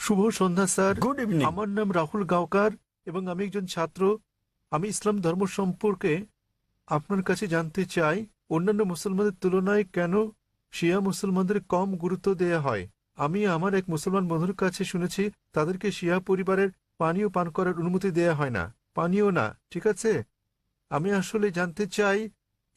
শুভ সন্ধ্যা sir. Good evening. আমার নাম রাহুল গাওকার এবং আমি একজন ছাত্র। আমি ইসলাম ধর্ম সম্পর্কে আপনার কাছে জানতে চাই, অন্যান্য মুসলমানদের তুলনায় কেন শিয়া মুসলমানদের কম গুরুত্ব দেয়া হয়। আমি আমার এক মুসলমান বন্ধুর কাছে শুনেছি তাদেরকে শিয়া পরিবারের পানীয় পান করার অনুমতি দেয়া হয় না। পানীয় না, ঠিক আছে। আমি আসলে জানতে চাই,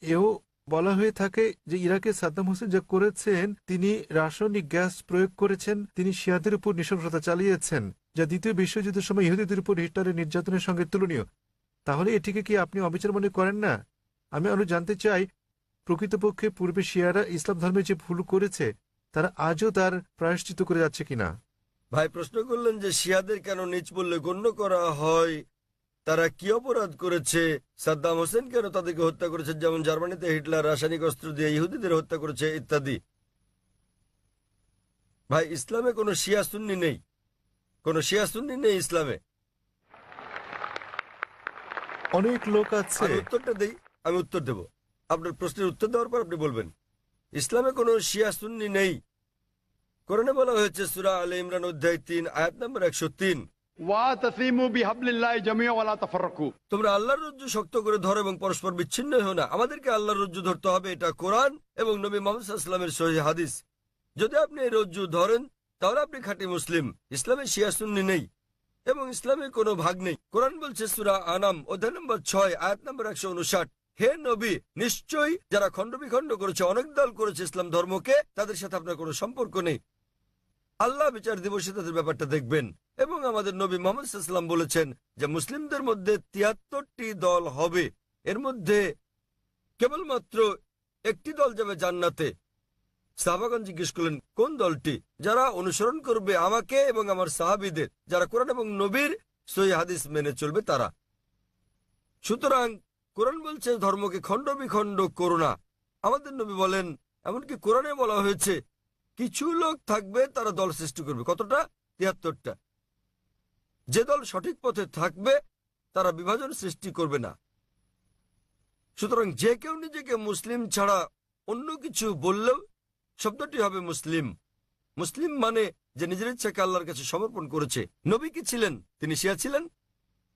এও বলা হয়ে থাকে যে ইরাকে সাদ্দাম হোসেন যা করেছেন, তিনি রাসায়নিক গ্যাস প্রয়োগ করেছেন, তিনি শিয়াদের উপর নৃশংসতা চালিয়েছেন, যা দ্বিতীয় বিশ্বযুদ্ধের সময় ইহুদিদের উপর হিটলারের নির্যাতনের সঙ্গে তুলনীয়। তাহলে এটিকে কি আপনি অবিচার মনে করেন না? আমি আরো জানতে চাই, প্রকৃতপক্ষে পূর্বে শিয়ারা ইসলাম ধর্মে যে ভুল করেছে তারা আজও তার প্রায়শ্চিত্ত করে যাচ্ছে কিনা। ভাই প্রশ্ন করলেন যে শিয়াদের কেন নিচ বললে গণ্য করা হয়, তারা কি অপরাধ করেছে, সাদ্দাম হোসেন কেন তাদেরকে হত্যা করেছে, যেমন জার্মানিতে হিটলার রাসায়নিক অস্ত্র দিয়ে ইহুদিদের হত্যা করেছে ইত্যাদি। ভাই ইসলামে কোনো শিয়া সুন্নি নেই, কোনো শিয়া সুন্নি নেই ইসলামে। অনেক লোক আছে। আমি উত্তরটা দেই, আমি উত্তর দেব। আপনার প্রশ্নের উত্তর দেওয়ার পর আপনি বলবেন। ইসলামে কোনো শিয়া সুন্নি নেই। কোরআনে বলা হয়েছে সূরা আলে ইমরান অধ্যায় 3 আয়াত নম্বর 103, ওয়াতাসিমু বিহাবলিল্লাহি জামিআ ওয়া লা তাফাররাকু। তোমরা আল্লাহর রজ্জু শক্ত করে ধরো এবং পরস্পর বিচ্ছিন্ন হও না। আমাদেরকে আল্লাহর রজ্জু ধরতে হবে, এটা কোরআন এবং নবী মুহাম্মদ সাল্লাল্লাহু আলাইহি ওয়াসাল্লামের সহিহ হাদিস। যদি আপনি এই রজ্জু ধরেন তাহলে আপনি খাঁটি মুসলিম। ইসলামে শিয়া সুন্নি নেই এবং ইসলামের কোনো ভাগ নেই। কোরআন বলছে সূরা আনাম অধ্যায় নম্বর 6 আয়াত নম্বর 159, হে নবী, নিশ্চয়ই যারা খণ্ড বিখণ্ড করেছে, অনেক দল করেছে ইসলাম ধর্মকে, তাদের সাথে আপনার কোনো সম্পর্ক নেই। আল্লাহ বিচার দিবসে তাদের ব্যাপারটা দেখবেন। এবং আমাদের নবী মুহাম্মদ সাল্লাল্লাহু আলাইহি ওয়াসাল্লাম বলেছেন যে মুসলিমদের মধ্যে 73টি দল হবে, এর মধ্যে কেবলমাত্র একটি দল যাবে জান্নাতে। সাহাবাগণ জিজ্ঞেস করলেন কোন দলটি? যারা অনুসরণ করবে আমাকে এবং আমার সাহাবীদের, যারা কোরআন এবং নবীর সহিহ হাদিস মেনে চলবে তারা। সুতরাং কোরআন বলছে ধর্মকে খণ্ড বিখণ্ড করো না। আমাদের নবী বলেন, এমনকি কোরআনে বলা হয়েছে কিছু লোক থাকবে তারা দল সৃষ্টি করবে। কতটা? 73টা। যে দল সঠিক পথে থাকবে তারা বিভাজন সৃষ্টি করবে না। সুতরাং যে কেউ নিজেকে মুসলিম ছাড়া অন্য কিছু বললেও শব্দটি হবে মুসলিম। মুসলিম মানে যে নিজের ইচ্ছাকে আল্লাহর কাছে সমর্পণ করেছে। নবী কি ছিলেন? তিনি শিয়া ছিলেন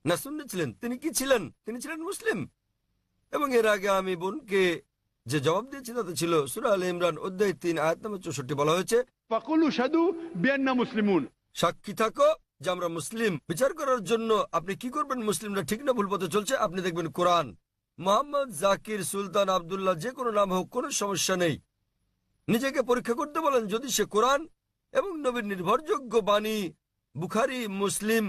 না সুন্নি ছিলেন? তিনি কি ছিলেন? তিনি ছিলেন মুসলিম। এবং এর আগে আমি বোনকে যে জবাব দিয়েছি তাতে ছিল সূরা আলে ইমরান অধ্যায় 3 আয়াত নম্বর 64, বলা হয়েছে ফাকুলু শাদু বিআন্না মুসলিমুন। সাক্ষী থাকো যে আমরা মুসলিম। বিচার করার জন্য আপনি কি করবেন মুসলিমরা ঠিক না ভুল পথে চলছে? আপনি দেখবেন কোরআন। মোহাম্মদ, জাকির, সুলতান, আব্দুল্লাহ, যে কোনো নাম হোক, কোনো সমস্যা নেই। নিজেকে পরীক্ষা করতে বলেন। যদি সে কোরআন এবং নবীর নির্ভরযোগ্য বাণী বুখারী, মুসলিম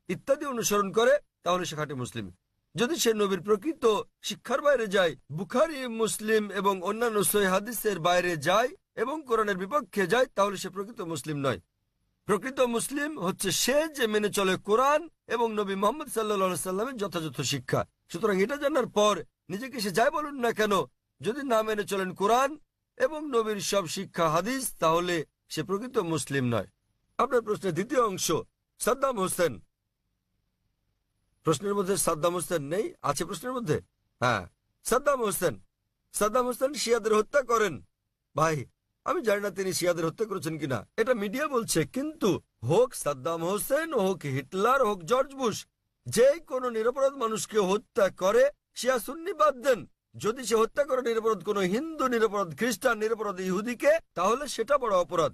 ইত্যাদি অনুসরণ করে তাহলে সে খাঁটি মুসলিম। যদি সে নবীর প্রকৃত শিক্ষার বাইরে যায়, বুখারী, মুসলিম এবং অন্যান্য সহিহ হাদিসের বাইরে যায় এবং কোরআনের বিপক্ষে যায়, তাহলে সে প্রকৃত মুসলিম নয়। প্রকৃত মুসলিম হচ্ছে সে যে মেনে চলে কোরআন এবং নবী মুহাম্মদ সাল্লাল্লাহু আলাইহি সাল্লামের যথাযথ শিক্ষা। সুতরাং এটা জানার পর নিজেকে সে যাই বলুন না কেন, যদি না মেনে চলেন কোরআন এবং নবীর সব শিক্ষা হাদিস, তাহলে সে প্রকৃত মুসলিম নয়। আপনার প্রশ্নের দ্বিতীয় অংশ, সাদ্দাম হোসেন। প্রশ্নের মধ্যে সাদ্দাম হোসেন নেই? আছে প্রশ্নের মধ্যে? হ্যাঁ, সাদ্দাম হোসেন। সাদ্দাম হোসেন শিয়াদের হত্যা করেন। ভাই আমি জানি না তিনি শিয়াদের হত্যা করেছেন কিনা, এটা মিডিয়া বলছে। কিন্তু হোক সাদ্দাম হোসেন, হোক হিটলার, হোক জর্জ বুশ, যে কোনো নিরপরাধ মানুষকে হত্যা করে, শিয়া সুন্নি বাদ দেন, যদি সে হত্যা করে নিরপরাধ কোনো হিন্দু, নিরপরাধ খ্রিস্টান, নিরপরাধ ইহুদিকে, তাহলে সেটা বড় অপরাধ।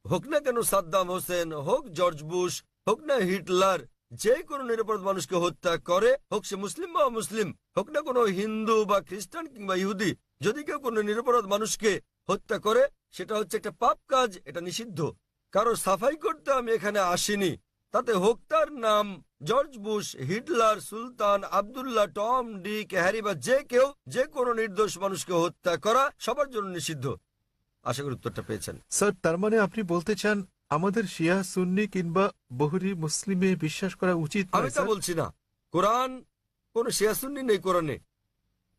হোক না কেন সাদ্দাম হোসেন, হোক জর্জ বুশ, হোক না হিটলার, যে কোনো নিরপরাধ মানুষকে হত্যা করে, হোক সে মুসলিম বা অমুসলিম, হোক না কোনো হিন্দু বা খ্রিস্টান কিংবা ইহুদি, যদি কেউ কোনো নিরপরাধ মানুষকে হত্যা করে, সেটা হচ্ছে একটা পাপ কাজ, এটা নিষিদ্ধ। কারো সাফাই করতে আমি এখানে আসিনি। তাতে হোক তার নাম জর্জ বুশ, হিটলার, সুলতান, আব্দুল্লাহ, টম, ডিক, হ্যারি বা যে কেউ, যে কোনো নির্দোষ মানুষকে হত্যা করা সবার জন্য নিষিদ্ধ। আশা করি উত্তরটা পেয়েছেন। স্যার, তার মানে আপনি বলতে চান আমাদের শিয়া সুন্নি কিংবা বহুরি মুসলিমে বিশ্বাস করা উচিত আমি নয়, তা স্যার? বলছি না। কোরআন কোন শিয়া সুন্নি নেই কোরআনে।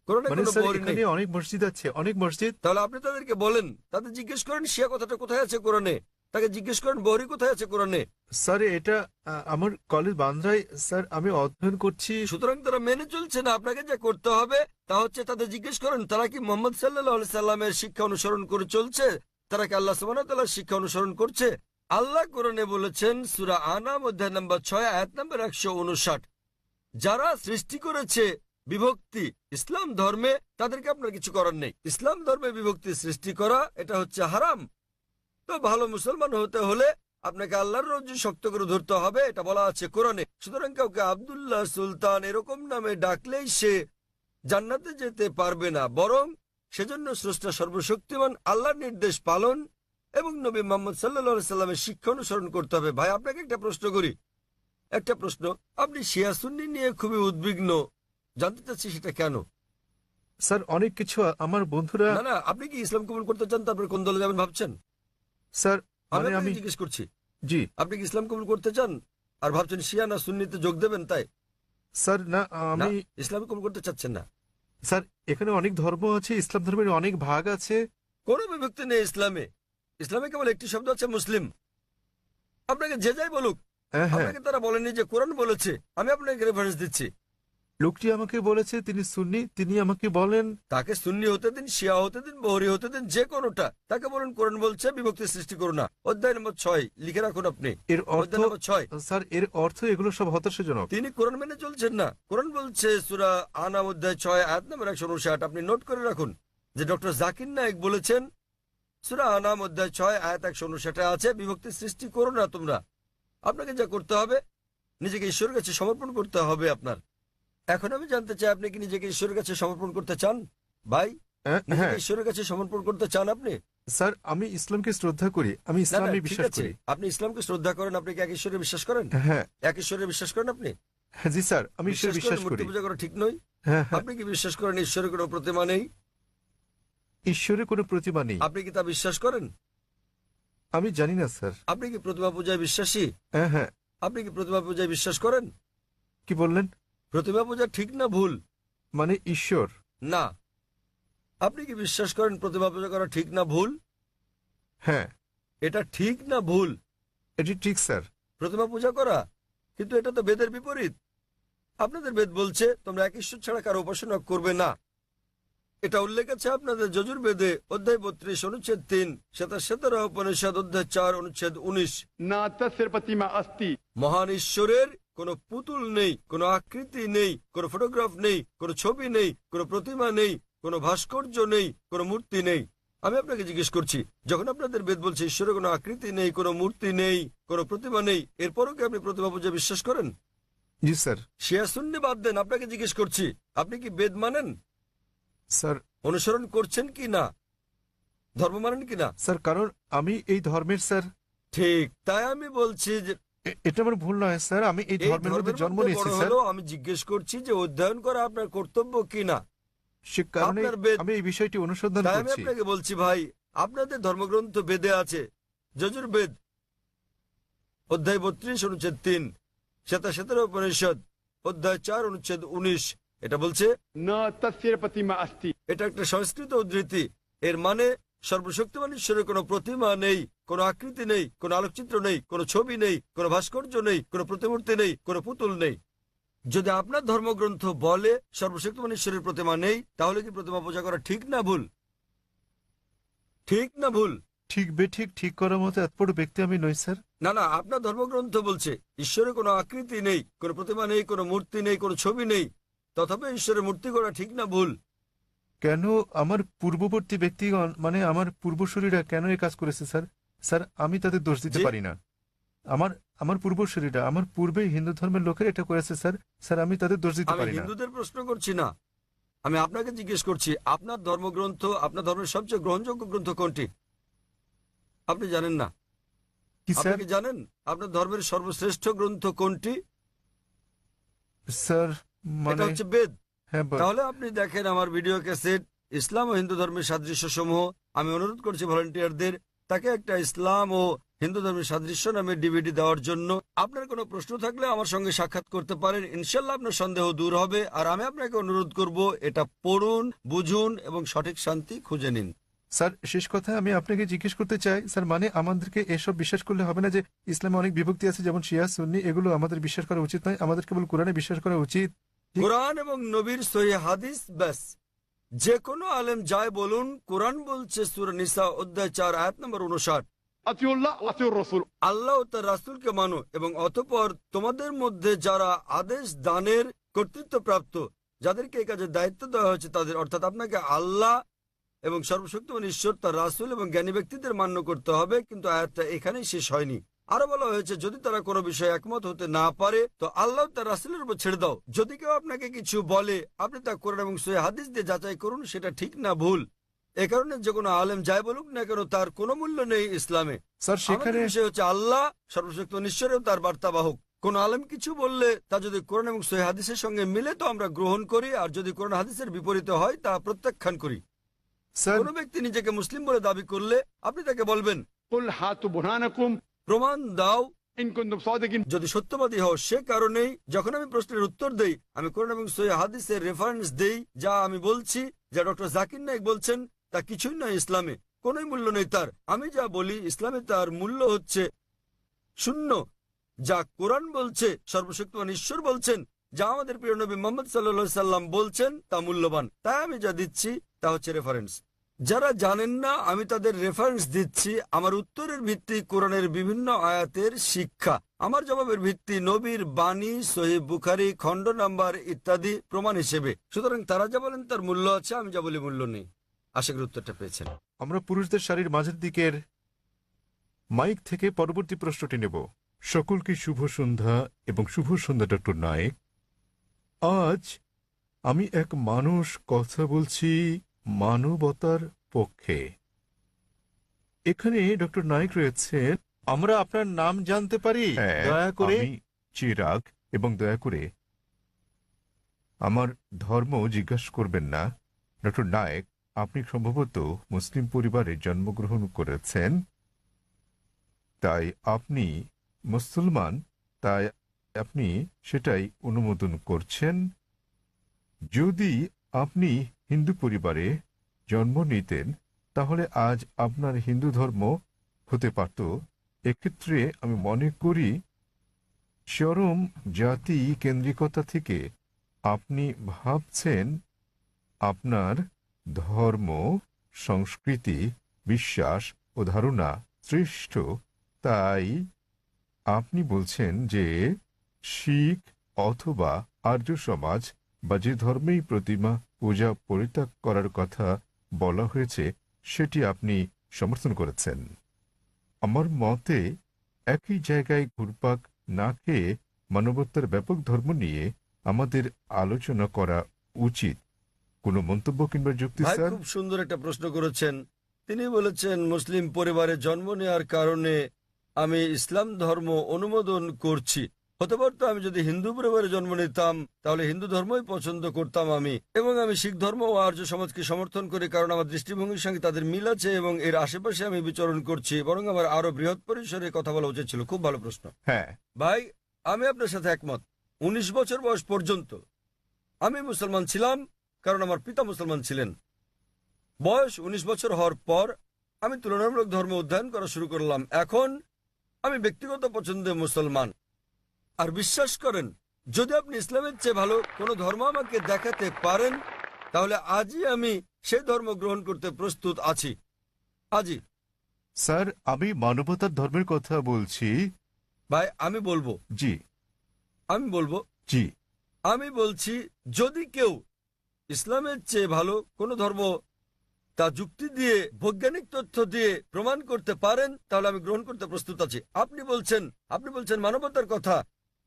কোরআনে মানে কোনো স্যার, বহরি নেই। এখানে অনেক মসজিদ আছে, অনেক মসজিদ। তাহলে আপনি তাদেরকে বলেন, তাদের জিজ্ঞেস করেন শিয়া কথাটা কোথায় আছে কোরআনে। তাকে জিজ্ঞেস করেন বহরি কোথায় আছে কোরআনে। স্যার, এটা আমার কলেজ বান্দ্রায় স্যার, আমি অধ্যয়ন করছি। সুতরাং তারা মেনে চলছে না। আপনাকে যা করতে হবে তা হচ্ছে তাদের জিজ্ঞেস করেন তারা কি মোহাম্মদ সাল্লাল্লাহু আলাইহি সাল্লামের শিক্ষা অনুসরণ করে চলছে, তারা কি আল্লাহ সুবহানাহু ওয়া তাআলার শিক্ষা অনুসরণ করছে। আল্লাহ কোরআনে বলেছেন সূরা আনাম অধ্যায় নম্বর 6 আয়াত নম্বর 159, যারা সৃষ্টি করেছে বিভক্তি ইসলাম ধর্মে তাদেরকে আপনার কিছু করার নেই। ইসলাম ধর্মে বিভক্তি সৃষ্টি করা এটা হচ্ছে হারাম। তো ভালো মুসলমান হতে হলে আপনাকে আল্লাহর রজ্জু শক্ত করে ধরতে হবে, এটা বলা আছে কোরআনে। সুতরাং কাউকে আব্দুল্লাহ, সুলতান এরকম নামে ডাকলেই সে জান্নাতে যেতে পারবে না, বরং সেজন্য স্রষ্টা সর্বশক্তিমান আল্লাহর নির্দেশ পালন এবং নবী মুহাম্মদ সাল্লাল্লাহু আলাইহি সাল্লামের শিক্ষা অনুসরণ করতে হবে। ভাই, আপনাকে একটা প্রশ্ন করি, একটা প্রশ্ন। আপনি শিয়া সুন্নি নিয়ে খুবই উদ্বিগ্ন, জানতে চাচ্ছি সেটা কেন? স্যার অনেক কিছু আমার বন্ধুরা। না না, আপনি কি ইসলাম কবুল করতে চান? তারপরে কোন দলে যাবেন ভাবছেন? স্যার আমি মানে আমি আপনাকে জিজ্ঞেস করছি, জি আপনি কি ইসলাম কবুল করতে চান আর ভাবছেন শিয়া না সুন্নিতে যোগ দেবেন? তাই স্যার না, না, আমি ইসলাম কবুল করতে চাচ্ছেন না। স্যার এখানে অনেক ধর্ম আছে, ইসলাম ধর্মের অনেক ভাগ আছে। কোনো বিভক্তি নেই ইসলামে। ইসলামে কেবল একটি শব্দ আছে, মুসলিম। আপনাকে যে যাই বলুক, হ্যাঁ হ্যাঁ, আপনাকে তারা বলেনি যে কোরআন বলেছে। আমি আপনাকে রেফারেন্স দিচ্ছি। লোকটি আমাকে বলেছে তিনি সুন্নি, তিনি আমাকে বলেন তাকে সুন্নি হতে দিন, শিয়া হতে দিন, বহরি হতে দিন, যে কোনোটা। তাকে বলুন কোরআন বলছে বিভক্তি সৃষ্টি করো না। অধ্যায় নম্বর 6 লিখে রাখুন আপনি, এর অর্থ। অধ্যায় নম্বর 6। স্যার এর অর্থ এগুলো সব হতাশাজনক। তিনি কোরআন মেনে চলছেন না। কোরআন বলছে সূরা আনাম অধ্যায় 6 আয়াত নম্বর 159, আপনি নোট করে রাখুন যে ডক্টর জাকির নায়েক বলেছেন সূরা আনাম অধ্যায় 6 আয়াত 159 আছে বিভক্তি সৃষ্টি করো না তোমরা। আপনাকে যা করতে হবে, নিজেকে ঈশ্বরের কাছে সমর্পণ করতে হবে আপনার। এখন আমি জানতে চাই, আপনি কি নিজেকে ঈশ্বরের কাছে সমর্পণ করতে চান? ভাই, হ্যাঁ নিজেকে ঈশ্বরের কাছে সমর্পণ করতে চান আপনি? স্যার আমি ইসলামকে শ্রদ্ধা করি, আমি না না, ইসলামে ঠিক বিশ্বাস আছে। করি। আপনি ইসলামকে শ্রদ্ধা করেন, আপনি কি এক ঈশ্বরে বিশ্বাস করেন? হ্যাঁ এক ঈশ্বরে বিশ্বাস করেন আপনি? হ্যাঁ, জি স্যার আমি ঈশ্বরে বিশ্বাস মূর্তি করি। পূজা করা ঠিক নয়। হ্যাঁ হ্যাঁ, আপনি কি বিশ্বাস করেন ঈশ্বরের কোনো প্রতিমা নেই? ঈশ্বরের কোনো প্রতিমা নেই। আপনি কি তা বিশ্বাস করেন? আমি জানি না স্যার। আপনি কি প্রতিমা পূজায় বিশ্বাসী? হ্যাঁ হ্যাঁ, আপনি কি প্রতিমা পূজায় বিশ্বাস করেন? কি বললেন? প্রতিমা পূজা ঠিক না ভুল? মানে ঈশ্বর? না। আপনি কি বিশ্বাস করেন প্রতিমা পূজা করা ঠিক না ভুল? হ্যাঁ এটা ঠিক না ভুল? এটি ঠিক স্যার। প্রতিমা পূজা করা, কিন্তু এটা তো বেদের বিপরীত। আপনাদের বেদ বলছে তোমরা এক ঈশ্বর ছাড়া কারো উপাসনা করবে না। এটা উল্লেখ আছে আপনাদের যজুর্বেদে অধ্যায় 32 অনুচ্ছেদ 3, শ্বেতাশ্বেতার উপনিষদ অধ্যায় 4 অনুচ্ছেদ 19। ना तस्य प्रतिमा अस्ति মহান ঈশ্বরের কোনো পুতুল নেই, কোনো আকৃতি নেই, কোনো ফটোগ্রাফ নেই, কোনো ছবি নেই, কোনো প্রতিমা নেই, কোনো ভাস্কর্য নেই, কোনো মূর্তি নেই। আমি আপনাকে জিজ্ঞেস করছি, যখন আপনাদের বেদ বলছে ঈশ্বরের কোনো আকৃতি নেই, কোনো মূর্তি নেই, কোনো প্রতিমা নেই, এরপরও কি আপনি প্রতিমা পূজা বিশ্বাস করেন? জি স্যার। শিয়া সুন্নি বাদ দেন, আপনাকে জিজ্ঞেস করছি, আপনি কি বেদ মানেন? স্যার অনুসরণ করছেন কি না? ধর্ম মানেন কি না? স্যার কারণ আমি এই ধর্মের স্যার। ঠিক, তাই আমি বলছি যে এটা আমার ভুল নয় স্যার, আমি এই এই ধর্মের মধ্যে ধর্মের জন্ম মধ্যে নিয়েছি বড় স্যার। হলেও আমি জিজ্ঞেস করছি যে অধ্যয়ন করা আপনার কর্তব্য কি না। সে কারণে আপনার বেদ, আমি এই বিষয়টি অনুসন্ধান তাই আমি করছি। আপনাকে বলছি ভাই, আপনাদের ধর্মগ্রন্থ বেদে আছে, যজুর্বেদ অধ্যায় 32 অনুচ্ছেদ 3, শ্বেতাশ্বেতার উপনিষদ অধ্যায় 4 অনুচ্ছেদ 19। এটা বলছে, न तस्य प्रतिमा अस्ति এটা একটা সংস্কৃত উদ্ধৃতি। এর মানে সর্বশক্তিমান ঈশ্বরের কোনো প্রতিমা নেই, কোনো আকৃতি নেই, কোনো আলোকচিত্র নেই, কোনো ছবি নেই, কোনো ভাস্কর্য নেই, কোনো প্রতিমূর্তি নেই, কোনো পুতুল নেই। যদি আপনার ধর্মগ্রন্থ বলে সর্বশক্তিমান ঈশ্বরের প্রতিমা নেই, তাহলে কি প্রতিমা পূজা করা ঠিক না ভুল? ঠিক না ভুল? ঠিক বেঠিক ঠিক করার মতো এত বড় ব্যক্তি আমি নই স্যার। না না, আপনার ধর্মগ্রন্থ বলছে ঈশ্বরের কোনো আকৃতি নেই, কোনো প্রতিমা নেই, কোনো মূর্তি নেই, কোনো ছবি নেই, তথাপি ঈশ্বরের মূর্তি করা ঠিক না ভুল? কেন আমার পূর্ববর্তী ব্যক্তিগণ মানে আমার পূর্বসূরীরা কেন এই কাজ করেছে স্যার? স্যার আমি তাদের দোষ দিতে জি? পারি না। আমার আমার পূর্বসূরীরা, আমার পূর্বে হিন্দু ধর্মের লোকের এটা করেছে স্যার। স্যার আমি তাদের দোষ দিতে আমি পারি না। হিন্দুদের প্রশ্ন করছি না, আমি আপনাকে জিজ্ঞেস করছি আপনার ধর্মগ্রন্থ, আপনার ধর্মের সবচেয়ে গ্রহণযোগ্য গ্রন্থ কোনটি? আপনি জানেন না? কি আপনি স্যার? কি জানেন আপনার ধর্মের সর্বশ্রেষ্ঠ গ্রন্থ কোনটি? স্যার এটা মানে হচ্ছে বেদ। হ্যাঁ তাহলে আপনি দেখেন আমার ভিডিও ক্যাসেট ইসলাম ও হিন্দু ধর্মের সাদৃশ্য সমূহ। আমি অনুরোধ করছি ভলান্টিয়ারদের তাকে একটা ইসলাম ও হিন্দু ধর্মের সাদৃশ্য নামে ডিভিডি দেওয়ার জন্য। আপনার কোনো প্রশ্ন থাকলে আমার সঙ্গে সাক্ষাৎ করতে পারেন, ইনশাল্লাহ আপনার সন্দেহ দূর হবে। আর আমি আপনাকে অনুরোধ করব এটা পড়ুন, বুঝুন এবং সঠিক শান্তি খুঁজে নিন। স্যার শেষ কথা আমি আপনাকে জিজ্ঞেস করতে চাই স্যার, মানে আমাদেরকে এসব বিশ্বাস করলে হবে না যে ইসলামে অনেক বিভক্তি আছে যেমন শিয়া সুন্নি, এগুলো আমাদের বিশ্বাস করা উচিত নয়, আমাদের কেবল কোরআনে বিশ্বাস করা উচিত। কোরআন এবং নবীর সহিহ হাদিস ব্যাস। যে কোনো আলেম যায় বলুন, কোরআন বলছে সূরা নিসা অধ্যায় 4 আয়াত নম্বর 59, अतिउल्लाह अतिउर रसूल। আল্লাহ ও তার রাসূলকে মানো এবং অতঃপর তোমাদের মধ্যে যারা আদেশ দানের কর্তৃত্বপ্রাপ্ত, যাদেরকে এই কাজের দায়িত্ব দেওয়া হয়েছে তাদের, অর্থাৎ আপনাকে আল্লাহ এবং সর্বশক্তিমান ঈশ্বর, তার রাসূল এবং জ্ঞানী ব্যক্তিদের মান্য করতে হবে। কিন্তু আয়াতটা এখানেই শেষ হয়নি। আরো বলা হয়েছে যদি তারা কোনো বিষয়ে একমত হতে না পারে তো আল্লাহ তার রাসূলের উপর ছেড়ে দাও। যদি কেউ আপনাকে কিছু বলে আপনি তা কোরআন এবং সহিহ হাদিস দিয়ে যাচাই করুন সেটা ঠিক না ভুল। এ কারণে যে কোনো আলেম যাই বলুক না কেন তার কোনো মূল্য নেই ইসলামে। স্যার সেখানে আমাদের বিষয় হচ্ছে আল্লাহ সর্বশক্তিমান ঈশ্বর ও তার বার্তাবাহক। কোন আলেম কিছু বললে তা যদি কোরআন এবং সহিহ হাদিসের সঙ্গে মিলে তো আমরা গ্রহণ করি, আর যদি কোরআন হাদিসের বিপরীতে হয় তা প্রত্যাখ্যান করি। স্যার কোন ব্যক্তি নিজেকে মুসলিম বলে দাবি করলে আপনি তাকে বলবেন कुल हातु बुरहानकुम প্রমাণ দাও इन कुंतुम सादिकिन। যদি সত্যবাদী হও। সে কারণেই যখন আমি প্রশ্নের উত্তর দেই আমি কোরআন এবং সহিহ হাদিসের রেফারেন্স দেই। যা আমি বলছি, যা ডক্টর জাকির নায়েক বলছেন তা কিছুই নয় ইসলামে, কোনোই মূল্য নেই তার। আমি যা বলি ইসলামে তার মূল্য হচ্ছে শূন্য। যা কোরআন বলছে, সর্বশক্তিমান ঈশ্বর বলছেন, যা আমাদের প্রিয় নবী মুহাম্মদ সাল্লাল্লাহু সাল্লাম বলছেন তা মূল্যবান। তাই আমি যা দিচ্ছি তা হচ্ছে রেফারেন্স। যারা জানেন না আমি তাদের রেফারেন্স দিচ্ছি। আমার উত্তরের ভিত্তি কোরআনের বিভিন্ন আয়াতের শিক্ষা, আমার জবাবের ভিত্তি নবীর বাণী, সহিহ বুখারী খণ্ড নাম্বার ইত্যাদি প্রমাণ হিসেবে। সুতরাং তারা যা বলেন তার মূল্য আছে, আমি যা বলি মূল্য নেই। আশা করি উত্তরটা পেয়েছেন। আমরা পুরুষদের সারির মাঝের দিকের মাইক থেকে পরবর্তী প্রশ্নটি নেব। সকলকে শুভ সন্ধ্যা এবং শুভ সন্ধ্যা ডক্টর নায়েক। আজ আমি এক মানুষ কথা বলছি মানবতার পক্ষে। এখানে ডক্টর নায়েক রয়েছেন। আমরা আপনার নাম জানতে পারি দয়া করে? আমি চিরাগ, এবং দয়া করে আমার ধর্ম জিজ্ঞাসা করবেন না। ডক্টর নায়েক, আপনি সম্ভবত মুসলিম পরিবারে জন্মগ্রহণ করেছেন, তাই আপনি মুসলমান, তাই আপনি সেটাই অনুমোদন করছেন। যদি আপনি হিন্দু পরিবারে জন্ম নিতেন তাহলে আজ আপনার হিন্দু ধর্ম হতে পারত। এক্ষেত্রে আমি মনে করি চরম জাতি কেন্দ্রিকতা থেকে আপনি ভাবছেন আপনার ধর্ম, সংস্কৃতি, বিশ্বাস ও ধারণা শ্রেষ্ঠ। তাই আপনি বলছেন যে শিখ অথবা আর্য সমাজ বা যে ধর্মেই প্রতিমা পূজা পরিত্যাগ করার কথা বলা হয়েছে সেটি আপনি সমর্থন করেছেন। আমার মতে একই জায়গায় ঘুরপাক না খেয়ে মানবতার ব্যাপক ধর্ম নিয়ে আমাদের আলোচনা করা উচিত। কোনো মন্তব্য কিংবা যুক্তি? ভাই স্যার, খুব সুন্দর একটা প্রশ্ন করেছেন। তিনি বলেছেন মুসলিম পরিবারে জন্ম নেওয়ার কারণে আমি ইসলাম ধর্ম অনুমোদন করছি। হতে পারতো আমি যদি হিন্দু পরিবারে জন্ম নিতাম তাহলে হিন্দু ধর্মই পছন্দ করতাম আমি, এবং আমি শিখ ধর্ম ও আর্য সমাজকে সমর্থন করি কারণ আমার দৃষ্টিভঙ্গির সঙ্গে তাদের মিল আছে এবং এর আশেপাশে আমি বিচরণ করছি। বরং আমার আরো বৃহৎ পরিসরে কথা বলা উচিত ছিল। খুব ভালো প্রশ্ন হ্যাঁ ভাই, আমি আপনার সাথে একমত। 19 বছর বয়স পর্যন্ত আমি মুসলমান ছিলাম কারণ আমার পিতা মুসলমান ছিলেন। বয়স 19 বছর হওয়ার পর আমি তুলনামূলক ধর্ম অধ্যয়ন করা শুরু করলাম। এখন আমি ব্যক্তিগত পছন্দে মুসলমান। আর বিশ্বাস করেন, যদি আপনি ইসলামের চেয়ে ভালো কোনো ধর্ম আমাকে দেখাতে পারেন তাহলে আজই আমি সেই ধর্ম গ্রহণ করতে প্রস্তুত আছি। আজই। স্যার, আমি মানবতার ধর্মের কথা বলছি। ভাই আমি বলবো জি জি আমি বলছি যদি কেউ ইসলামের চেয়ে ভালো কোনো ধর্ম তা যুক্তি দিয়ে, বৈজ্ঞানিক তথ্য দিয়ে প্রমাণ করতে পারেন তাহলে আমি গ্রহণ করতে প্রস্তুত আছি। আপনি বলছেন মানবতার কথা।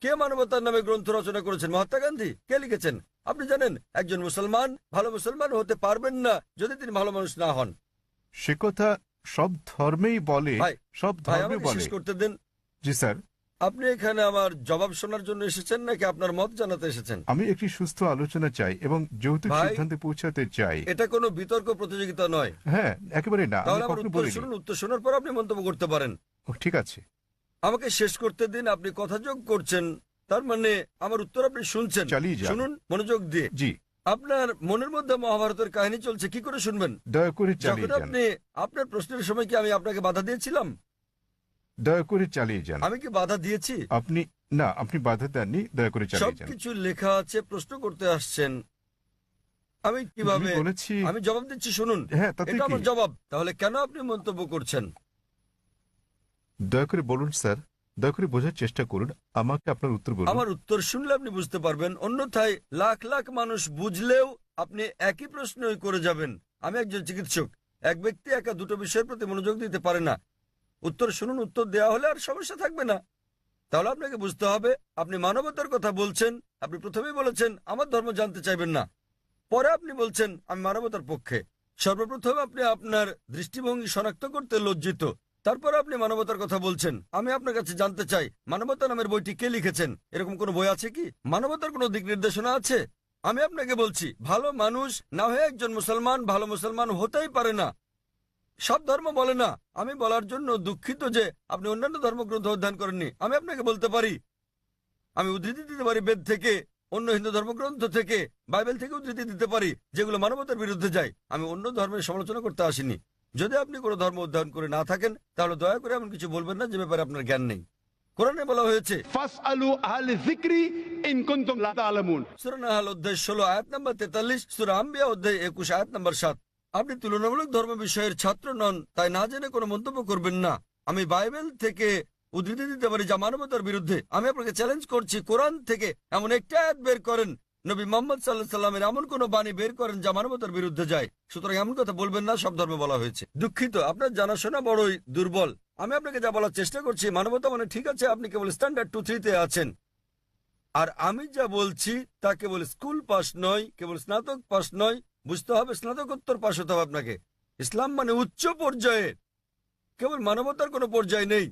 কে মানবতার নামে গ্রন্থ রচনা করেছেন? মহাত্মা গান্ধী। কে লিখেছেন? আপনি জানেন একজন মুসলমান ভালো মুসলমান হতে পারবেন না যদি তিনি ভালো মানুষ না হন। সে কথা সব ধর্মেই বলে, সব ভাই ধর্মে আমাকে বলে। শেষ করতে দেন। জি স্যার। আপনি এখানে আমার জবাব শোনার জন্য এসেছেন নাকি আপনার মত জানাতে এসেছেন? আমি একটি সুস্থ আলোচনা চাই এবং যৌতুক ভাই, সিদ্ধান্তে পৌঁছাতে চাই। এটা কোনো বিতর্ক প্রতিযোগিতা নয়। হ্যাঁ, একেবারে না। তাহলে আমি আমার কখনো উত্তর বলিনি। শুনুন, উত্তর শোনার পর আপনি মন্তব্য করতে পারেন। ঠিক আছে। আমাকে শেষ করতে দিন। আপনি কথা যোগ করছেন, তার মানে আমার উত্তর আপনি শুনছেন। চালিয়ে যান। শুনুন মনোযোগ দিয়ে। জি। আপনার মনের মধ্যে মহাভারতের কাহিনী চলছে, কি করে শুনবেন? দয়া করে যখন চালিয়ে যান। আপনি আপনার প্রশ্নের সময় কি আমি আপনাকে বাধা দিয়েছিলাম? দয়া করে চালিয়ে যান। আমি কি বাধা দিয়েছি? আপনি বাধা দেননি। দয়া করে চালিয়ে যান। সবকিছু লেখা আছে, প্রশ্ন করতে আসছেন। আমি কিভাবে বলেছি? আমি জবাব দিচ্ছি, শুনুন। হ্যাঁ, তাতে এটা আমার কি? জবাব। তাহলে কেন আপনি মন্তব্য করছেন? দয়া করে বলুন স্যার, দয়া করে বোঝার চেষ্টা করুন, আমাকে আপনার উত্তর বলুন। আমার উত্তর শুনলে আপনি বুঝতে পারবেন, অন্যথায় লাখ লাখ মানুষ বুঝলেও আপনি একই প্রশ্নই করে যাবেন। আমি একজন চিকিৎসক, এক ব্যক্তি একা দুটো বিষয়ের প্রতি মনোযোগ দিতে পারে না। উত্তর শুনুন, উত্তর দেওয়া হলে আর সমস্যা থাকবে না। তাহলে আপনাকে বুঝতে হবে আপনি মানবতার কথা বলছেন। আপনি প্রথমেই বলেছেন আমার ধর্ম জানতে চাইবেন না, পরে আপনি বলছেন আমি মানবতার পক্ষে। সর্বপ্রথম আপনি আপনার দৃষ্টিভঙ্গি শনাক্ত করতে লজ্জিত, তারপর আপনি মানবতার কথা বলছেন। আমি আপনার কাছে জানতে চাই, মানবতা নামের বইটি কে লিখেছেন? এরকম কোনো বই আছে কি? মানবতার কোনো দিক নির্দেশনা আছে? আমি আপনাকে বলছি, ভালো মানুষ না হয়ে একজন মুসলমান ভালো মুসলমান হতেই পারে না। সব ধর্ম বলে না। আমি বলার জন্য দুঃখিত যে আপনি অন্যান্য ধর্মগ্রন্থ অধ্যয়ন করেননি। আমি আপনাকে বলতে পারি, আমি উদ্ধৃতি দিতে পারি বেদ থেকে, অন্য হিন্দু ধর্মগ্রন্থ থেকে, বাইবেল থেকে উদ্ধৃতি দিতে পারি যেগুলো মানবতার বিরুদ্ধে যায়। আমি অন্য ধর্মের সমালোচনা করতে আসিনি। যদি আপনি কোনো ধর্ম অধ্যয়ন করে না থাকেন তাহলে দয়া করে এমন কিছু বলবেন না যে ব্যাপারে আপনার জ্ঞান নেই। কোরআনে বলা হয়েছে ফাসআলু আহলে যিকরি ইন কুনতুম লা তা'লামুন। সূরা নাহল অধ্যায় 16 আয়াত নম্বর 43, সূরা আম্বিয়া অধ্যায় 21 আয়াত নম্বর 7। আপনি তুলনামূলক ধর্ম বিষয়ের ছাত্র নন, তাই না জেনে কোনো মন্তব্য করবেন না। আমি বাইবেল থেকে উদ্ধৃতি দিতে পারি যা মানবতার বিরুদ্ধে। আমি আপনাকে চ্যালেঞ্জ করছি, কোরআন থেকে এমন একটা আয়াত বের করেন, নবী মুহাম্মদ সাল্লাল্লাহু আলাইহি সাল্লামের এমন কোন বাণী বের করেন যা মানবতার বিরুদ্ধে যায়। সুতরাং এমন কথা বলবেন না সব ধর্মে বলা হয়েছে। দুঃখিত, আপনার জানাশোনা বড়ই দুর্বল। আমি আপনাকে যা বলার চেষ্টা করছি, মানবতা মানে ঠিক আছে, আপনি কেবল স্ট্যান্ডার্ড 2-3 আছেন। আর আমি যা বলছি তা কেবল স্কুল পাস নয়, কেবল স্নাতক পাস নয়, বুঝতে হবে স্নাতকোত্তর পাস হতে হবে আপনাকে। ইসলাম মানে উচ্চ পর্যায়ে, কেবল মানবতার কোনো পর্যায় নেই।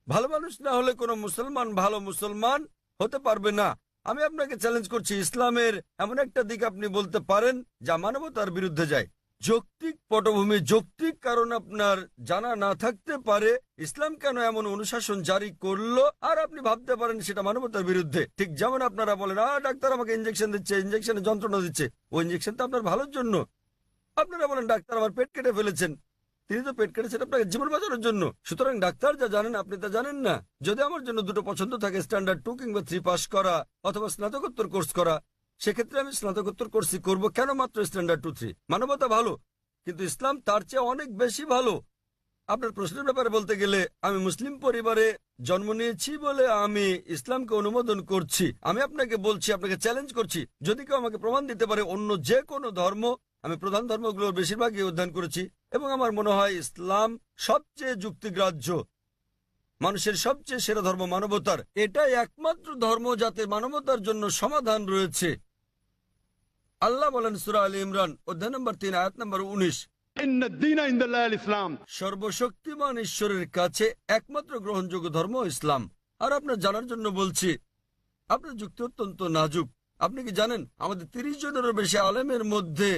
ভালো মানুষ না হলে কোনো মুসলমান ভালো মুসলমান হতে পারবে না। আমি আপনাকে চ্যালেঞ্জ করছি, ইসলামের এমন একটা দিক আপনি বলতে পারেন যা মানবতার বিরুদ্ধে যায়। যৌক্তিক পটভূমি, যৌক্তিক কারণ আপনার জানা না থাকতে পারে ইসলাম কেন এমন অনুশাসন জারি করলো, আর আপনি ভাবতে পারেন সেটা মানবতার বিরুদ্ধে। ঠিক যেমন আপনারা বলেন ডাক্তার আমাকে ইঞ্জেকশন দিচ্ছে, ইঞ্জেকশনে যন্ত্রণা দিচ্ছে, ওই ইঞ্জেকশন তো আপনার ভালোর জন্য। আপনারা বলেন ডাক্তার আমার পেট কেটে ফেলেছেন, তিনি তো পেট কেটেছেন আপনাকে জীবন বাঁচানোর জন্য। সুতরাং ডাক্তার যা জানেন আপনি তা জানেন না। যদি আমার জন্য দুটো পছন্দ থাকে, স্ট্যান্ডার্ড 2 কিংবা 3 পাস করা অথবা স্নাতকোত্তর কোর্স করা, সেক্ষেত্রে আমি স্নাতকোত্তর কোর্সই করব। কেন মাত্র স্ট্যান্ডার্ড 2-3? মানবতা ভালো, কিন্তু ইসলাম তার চেয়ে অনেক বেশি ভালো। আপনার প্রশ্নের ব্যাপারে বলতে গেলে, আমি মুসলিম পরিবারে জন্ম নিয়েছি বলে আমি ইসলামকে অনুমোদন করছি। আমি আপনাকে বলছি, আপনাকে চ্যালেঞ্জ করছি, যদি কেউ আমাকে প্রমাণ দিতে পারে অন্য যে কোনো ধর্ম, আমি প্রধান ধর্মগুলোর বেশিরভাগই অধ্যয়ন করেছি এবং আমার মনে হয় ইসলাম সবচেয়ে যুক্তিগ্রাহ্য, মানুষের সবচেয়ে সেরা ধর্ম মানবতার। এটাই একমাত্র ধর্ম যাতে মানবতার জন্য সমাধান রয়েছে। আল্লাহ বলেন সূরা আলী ইমরান অধ্যায় নম্বর 3 আয়াত নম্বর 19, ইন্নাদ দীনা ইনদাল্লাহিল ইসলাম। সর্বশক্তিমান ঈশ্বরের কাছে একমাত্র গ্রহণযোগ্য ধর্ম ইসলাম। আর আপনার জানার জন্য বলছি, আপনার যুক্তি অত্যন্ত নাজুক। আপনি কি জানেন আমাদের 30 জনেরও বেশি আলেমের মধ্যে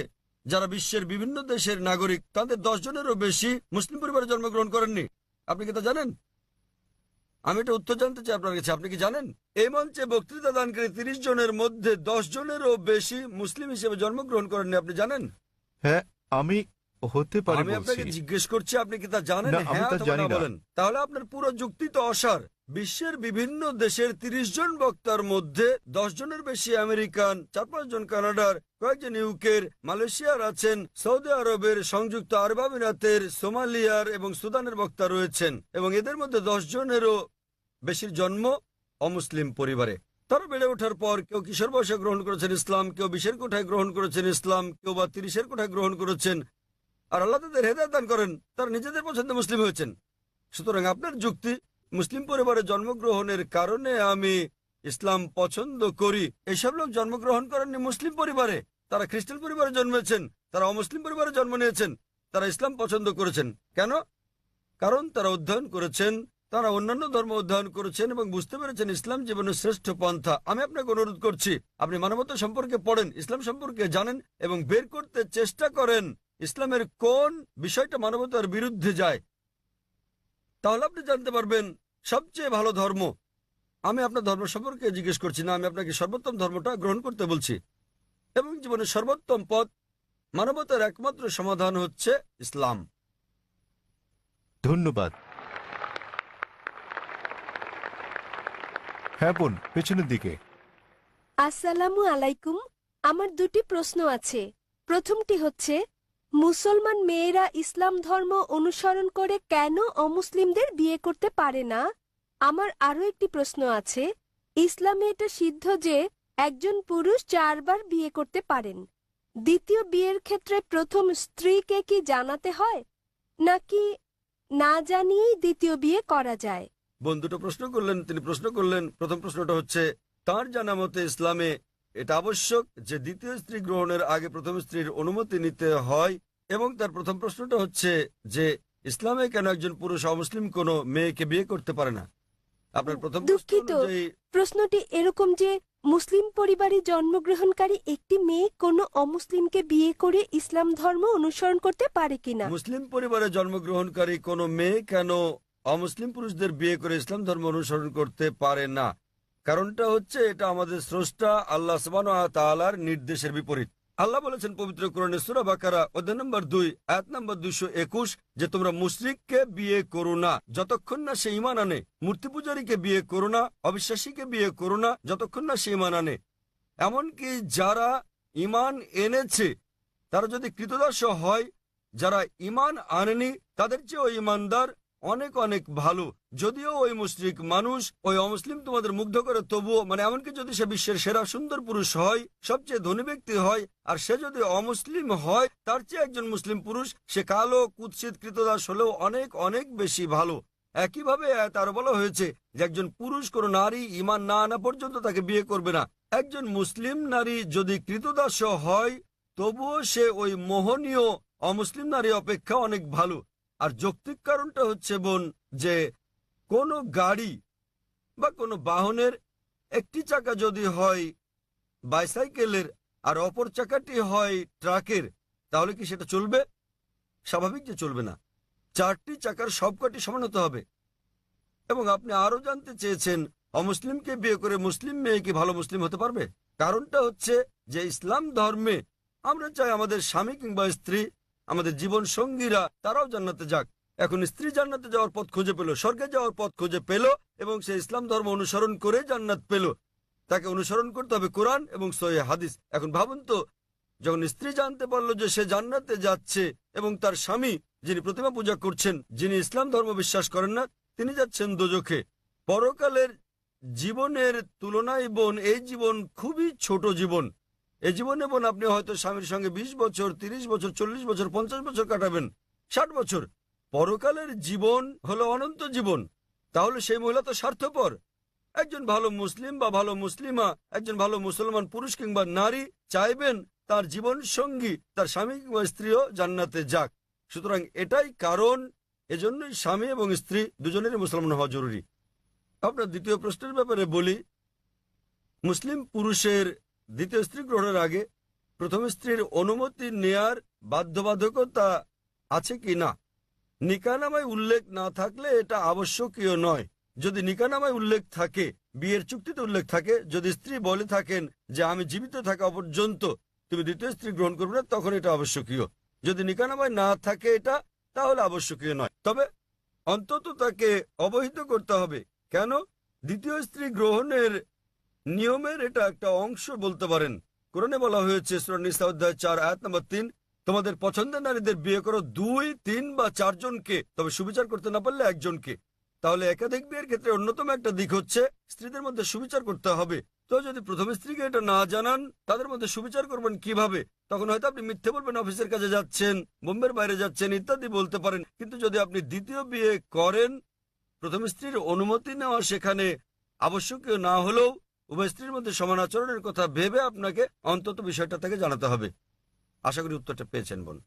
যারা বিশ্বের বিভিন্ন দেশের নাগরিক, তাদের 10 জনেরও বেশি মুসলিম পরিবারে জন্মগ্রহণ করেননি? আপনি কি তা জানেন? আমি এটা উত্তর জানতে চাই আপনার কাছে, আপনি কি জানেন এই মঞ্চে বক্তৃতা দানকারী 30 জনের মধ্যে 10 জনেরও বেশি মুসলিম হিসেবে জন্মগ্রহণ করেননি? আপনি জানেন? হ্যাঁ, আমি হতে পারে আমি বলছি। আপনাকে জিজ্ঞেস করছি, আপনি কি তা জানেন? না, আমি হ্যাঁ তা অথবা জানি না না। বলেন। তাহলে আপনার পুরো যুক্তি তো অসার। বিশ্বের বিভিন্ন দেশের 30 জন বক্তার মধ্যে 10 জনের বেশি আমেরিকান, 4-5 জন কানাডার, কয়েকজন ইউকের, মালয়েশিয়ার আছেন, সৌদি আরবের, সংযুক্ত আরব আমিরাতের, সোমালিয়ার এবং সুদানের বক্তা রয়েছেন, এবং এদের মধ্যে 10 জনেরও বেশির জন্ম অমুসলিম পরিবারে। তারা বেড়ে ওঠার পর কেউ কিশোর বয়সে গ্রহণ করেছেন ইসলাম, কেউ 20-এর কোঠায় গ্রহণ করেছেন ইসলাম, কেউ বা 30-এর কোঠায় গ্রহণ করেছেন। আর আল্লাহ তাদের হেদায়েত দান করেন, তারা নিজেদের পছন্দে মুসলিম হয়েছেন। সুতরাং আপনার যুক্তি, মুসলিম পরিবারে জন্মগ্রহণের কারণে আমি ইসলাম পছন্দ করি, এসব লোক জন্মগ্রহণ করেননি মুসলিম পরিবারে, তারা খ্রিস্টান পরিবারে জন্মেছেন, তারা অমুসলিম পরিবারে জন্ম নিয়েছেন, তারা ইসলাম পছন্দ করেছেন। কেন? কারণ তারা অধ্যয়ন করেছেন, তারা অন্যান্য ধর্ম অধ্যয়ন করেছেন এবং বুঝতে পেরেছেন ইসলাম জীবনের শ্রেষ্ঠ পন্থা। আমি আপনাকে অনুরোধ করছি, আপনি মানবতা সম্পর্কে পড়েন, ইসলাম সম্পর্কে জানেন এবং বের করতে চেষ্টা করেন ইসলামের কোন বিষয়টা মানবতার বিরুদ্ধে যায়। তাহলে আপনি জানতে পারবেন সবচেয়ে ভালো ধর্ম। আমি আপনার ধর্ম সম্পর্কে জিজ্ঞেস করছি না, আমি আপনাকে সর্বোত্তম ধর্মটা গ্রহণ করতে বলছি। এবং জীবনের সর্বোত্তম পথ, মানবতার একমাত্র সমাধান হচ্ছে ইসলাম। ধন্যবাদ। হ্যাঁ বোন, পেছনের দিকে। আসসালামু আলাইকুম। আমার দুটি প্রশ্ন আছে। প্রথমটি হচ্ছে, মুসলমান মেয়েরা ইসলাম ধর্ম অনুসরণ করে কেন অমুসলিমদের বিয়ে করতে পারে না? আমার আরো একটি প্রশ্ন আছে। ইসলামে এটা সিদ্ধ যে একজন পুরুষ 4 বার বিয়ে করতে পারেন। দ্বিতীয় বিয়ের ক্ষেত্রে প্রথম স্ত্রীকে কি জানাতে হয়, নাকি না জানিয়েই দ্বিতীয় বিয়ে করা যায়? বোন দুটো প্রশ্ন করলেন, তিনি প্রশ্ন করলেন, প্রথম প্রশ্নটা হচ্ছে তার জানা মতে ইসলামে এটা আবশ্যক যে দ্বিতীয় স্ত্রী গ্রহণের আগে প্রথম স্ত্রীর অনুমতি নিতে হয়। এবং তার প্রথম প্রশ্নটা হচ্ছে যে ইসলামে কেন একজন পুরুষ অমুসলিম কোনো মেয়েকে বিয়ে করতে পারে না। আপনার প্রথম প্রশ্ন দুঃখিত, অনুযায়ী প্রশ্নটি এরকম যে মুসলিম পরিবারে জন্মগ্রহণকারী একটি মেয়ে কোনো অমুসলিমকে বিয়ে করে ইসলাম ধর্ম অনুসরণ করতে পারে কিনা। মুসলিম পরিবারে জন্মগ্রহণকারী কোনো মেয়ে কেন অমুসলিম পুরুষদের বিয়ে করে ইসলাম ধর্ম অনুসরণ করতে পারে না? কারণটা হচ্ছে এটা আমাদের স্রষ্টা আল্লাহ সুবহানাহু ওয়া তাআলার নির্দেশের বিপরীত। আল্লাহ বলেছেন পবিত্র কোরআনে সূরা বাকারা অধ্যায় নম্বর 2 আয়াত নম্বর 221 যে তোমরা মুশরিককে বিয়ে করো না যতক্ষণ না সে ঈমান আনে, মূর্তি পূজারীকে বিয়ে করো না, অবিশ্বাসীকে বিয়ে করো না যতক্ষণ না সে ঈমান আনে। এমনকি যারা ঈমান এনেছে তারা যদি কৃতদাস হয়, যারা ঈমান আনেনি তাদের চেয়ে ওই ঈমানদার অনেক অনেক ভালো। যদিও ওই মুশরিক মানুষ, ওই অমুসলিম তোমাদের মুগ্ধ করে, তবুও এমনকি যদি সে বিশ্বের সেরা সুন্দর পুরুষ হয়, সবচেয়ে ধনী ব্যক্তি হয়, আর সে যদি অমুসলিম হয় তার চেয়ে একজন মুসলিম পুরুষ, সে কালো কুৎসিত কৃতদাস হলেও অনেক অনেক বেশি ভালো। একইভাবে তার বলা হয়েছে যে একজন পুরুষ কোনো নারী ঈমান না আনা পর্যন্ত তাকে বিয়ে করবে না। একজন মুসলিম নারী যদি কৃতদাস হয় তবুও সে ওই মোহনীয় অমুসলিম নারী অপেক্ষা অনেক ভালো। আর যৌক্তিক কারণটা হচ্ছে বোন যে কোনো গাড়ি বা কোনো বাহনের একটি চাকা যদি হয় বাইসাইকেলের আর অপর চাকাটি হয় ট্রাকের, তাহলে কি সেটা চলবে? স্বাভাবিক যে চলবে না। 4টি চাকার সবকটি সমান হতে হবে। এবং আপনি আরো জানতে চেয়েছেন অমুসলিমকে বিয়ে করে মুসলিম মেয়ে কি ভালো মুসলিম হতে পারবে? কারণটা হচ্ছে যে ইসলাম ধর্মে আমরা চাই আমাদের স্বামী কিংবা স্ত্রী, আমাদের জীবন সঙ্গীরা তারাও জান্নাতে যাক। এখন স্ত্রী জান্নাতে যাওয়ার পথ খুঁজে পেল, স্বর্গে যাওয়ার পথ খুঁজে পেল, এবং সে ইসলাম ধর্ম অনুসরণ করে জান্নাত পেল। তাকে অনুসরণ করতে হবে কোরআন এবং সহিহ হাদিস। এখন ভাবুন তো, যখন স্ত্রী জানতে পারলো যে সে জান্নাতে যাচ্ছে এবং তার স্বামী যিনি প্রতিমা পূজা করছেন, যিনি ইসলাম ধর্ম বিশ্বাস করেন না, তিনি যাচ্ছেন দোজখে। পরকালের জীবনের তুলনায় বোন এই জীবন খুবই ছোট জীবন। এই জীবনে বোন আপনি হয়তো স্বামীর সঙ্গে 20 বছর, 30 বছর, 40 বছর, 50 বছর কাটাবেন, 60 বছর। পরকালের জীবন হলো অনন্ত জীবন। তাহলে সেই মহিলা তো স্বার্থপর। একজন ভালো মুসলিম বা ভালো মুসলিমা, একজন ভালো মুসলমান পুরুষ কিংবা নারী চাইবেন তার জীবন সঙ্গী, তার স্বামী কিংবা স্ত্রীও জান্নাতে যাক। সুতরাং এটাই কারণ, এজন্যই স্বামী এবং স্ত্রী দুজনেরই মুসলমান হওয়া জরুরি। আপনার দ্বিতীয় প্রশ্নের ব্যাপারে বলি, মুসলিম পুরুষের দ্বিতীয় স্ত্রী গ্রহণের আগে প্রথম স্ত্রীর অনুমতি নেয়ার বাধ্যবাধকতা আছে কি না? নিকাহনামায় উল্লেখ না থাকলে এটা আবশ্যকীয় নয়। যদি নিকাহনামায় উল্লেখ থাকে, বিয়ের চুক্তিতে উল্লেখ থাকে, যদি স্ত্রী বলে থাকেন যে আমি জীবিত থাকা পর্যন্ত তুমি দ্বিতীয় স্ত্রী গ্রহণ করবে না, তখন এটা আবশ্যকীয়। যদি নিকাহনামায় না থাকে এটা, তাহলে আবশ্যকীয় নয়। তবে অন্তত তাকে অবহিত করতে হবে। কেন? দ্বিতীয় স্ত্রী গ্রহণের নিয়মের এটা একটা অংশ বলতে পারেন। কোরআনে বলা হয়েছে সূরা নিসা অধ্যায় 4 আয়াত নম্বর 3, তোমাদের পছন্দের নারীদের বিয়ে করো 2, 3 বা 4 জনকে, তবে সুবিচার করতে না পারলে একজনকে। তাহলে একাধিক বিয়ের ক্ষেত্রে অন্যতম একটা দিক হচ্ছে স্ত্রীদের মধ্যে সুবিচার করতে হবে। তো যদি প্রথম স্ত্রীকে এটা না জানান, তাদের মধ্যে সুবিচার করবেন কিভাবে? তখন হয়তো আপনি মিথ্যে বলবেন, অফিসের কাজে যাচ্ছেন, বোম্বের বাইরে যাচ্ছেন ইত্যাদি বলতে পারেন। কিন্তু যদি আপনি দ্বিতীয় বিয়ে করেন, প্রথম স্ত্রীর অনুমতি নেওয়া সেখানে আবশ্যকীয় না হলেও উভয় স্ত্রীর মধ্যে সমান আচরণের কথা ভেবে আপনাকে অন্তত বিষয়টা তাকে জানাতে হবে। আশা করি উত্তরটা পেয়েছেন বোন।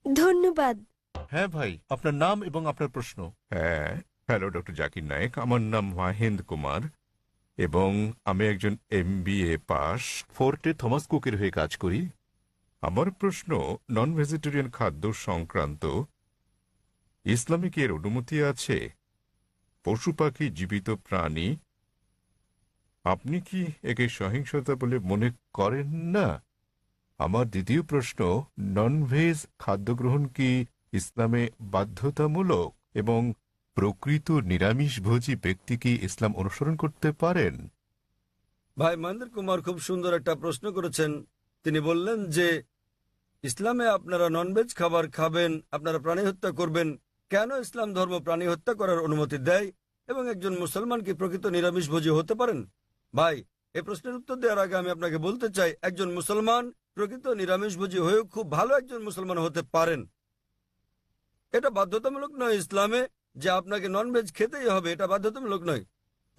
ধন্যবাদ। হ্যাঁ ভাই, আপনার নাম এবং আপনার প্রশ্ন। হ্যাঁ, হ্যালো ডক্টর জাকির নায়েক, আমার নাম মাহেন্দ কুমার এবং আমি একজন MBA পাস। ফোর্টে থমাস কুকের হয়ে কাজ করি। আমার প্রশ্ন নন ভেজিটেরিয়ান খাদ্য সংক্রান্ত। ইসলামে কি এর অনুমতি আছে? পশু পাখি জীবিত প্রাণী, আপনি কি একে সহিংসতা বলে মনে করেন না? আমার দ্বিতীয় প্রশ্ন, নন ভেজ খাদ্য গ্রহণ কি ইসলামে বাধ্যতামূলক এবং প্রকৃত নিরামিষভোজী ব্যক্তি কি ইসলাম অনুসরণ করতে পারেন? ভাই মহেন্দ্র কুমার খুব সুন্দর একটা প্রশ্ন করেছেন। তিনি বললেন যে ইসলামে আপনারা ননভেজ খাবার খাবেন, আপনারা প্রাণী হত্যা করবেন, কেন ইসলাম ধর্ম প্রাণী হত্যা করার অনুমতি দেয়? এবং একজন মুসলমান কি প্রকৃত নিরামিষভোজী হতে পারেন? ভাই, এই প্রশ্নের উত্তর দেওয়ার আগে আমি আপনাকে বলতে চাই, একজন মুসলমান প্রকৃত নিরামিষভোজী হয়েও খুব ভালো একজন মুসলমান হতে পারেন। এটা বাধ্যতামূলক নয় ইসলামে যে আপনাকে ননভেজ খেতেই হবে, এটা বাধ্যতামূলক নয়।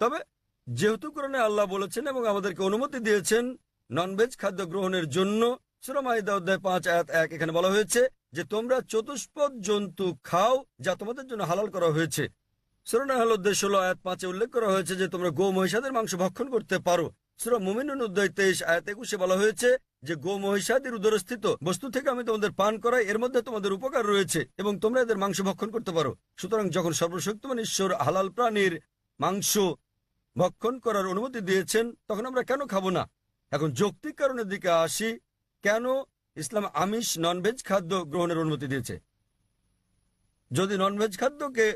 তবে যেহেতু কোরআনে আল্লাহ বলেছেন এবং আমাদেরকে অনুমতি দিয়েছেন ননভেজ খাদ্য গ্রহণের জন্য, সূরা মাইদা অধ্যায় 5 আয়াত 1 এখানে বলা হয়েছে যে তোমরা চতুষ্পদ জন্তু খাও যা তোমাদের জন্য হালাল করা হয়েছে। সূরা নাহল অধ্যায় 16 আয়াত 5 উল্লেখ করা হয়েছে যে তোমরা গো মহিষাদের মাংস ভক্ষণ করতে পারো। সূরা মুমিনুন অধ্যায় 23 আয়াত 21 বলা হয়েছে যে গো মহিষাদের উদরস্থিত বস্তু থেকে আমি তোমাদের পান করাই, এর মধ্যে তোমাদের উপকার রয়েছে এবং তোমরা এদের মাংস ভক্ষণ করতে পারো। সুতরাং যখন সর্বশক্তিমান ঈশ্বর হালাল প্রাণীর মাংস ভক্ষণ করার অনুমতি দিয়েছেন তখন আমরা কেন খাবো না? এখন যৌক্তিক কারণের দিকে আসি, কেন ইসলাম আমিষ ননভেজ খাদ্য গ্রহণের অনুমতি দিয়েছে? যদি ননভেজ খাদ্যকে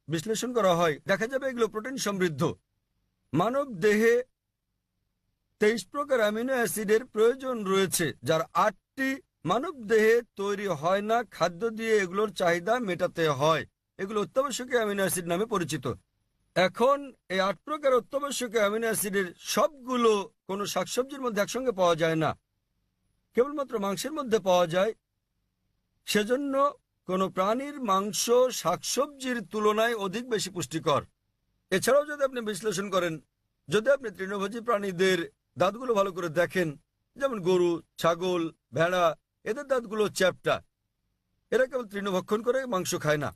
বিশ্লেষণ করা হয় দেখা যাবে এগুলো প্রোটিন সমৃদ্ধ। মানব দেহে 23 প্রকার অ্যামিনো অ্যাসিডের প্রয়োজন রয়েছে, যার 8টি মানব দেহে তৈরি হয় না, খাদ্য দিয়ে এগুলোর চাহিদা মেটাতে হয়। এগুলো অত্যাবশ্যকীয় অ্যামিনো অ্যাসিড নামে পরিচিত। এখন এই 8 প্রকার অত্যাবশ্যকীয় অ্যামিনো অ্যাসিডের সবগুলো কোনো শাকসবজির মধ্যে একসঙ্গে পাওয়া যায় না, কেবলমাত্র মাংসের মধ্যে পাওয়া যায়। সেজন্য কোনো প্রাণীর মাংস শাকসবজির তুলনায় অধিক বেশি পুষ্টিকর। এছাড়াও যদি আপনি বিশ্লেষণ করেন, যদি আপনি তৃণভোজী প্রাণীদের দাঁতগুলো ভালো করে দেখেন, যেমন গরু, ছাগল, ভেড়া, এদের দাঁতগুলো চ্যাপ্টা, এরা কেবল তৃণভক্ষণ করে, মাংস খায় না।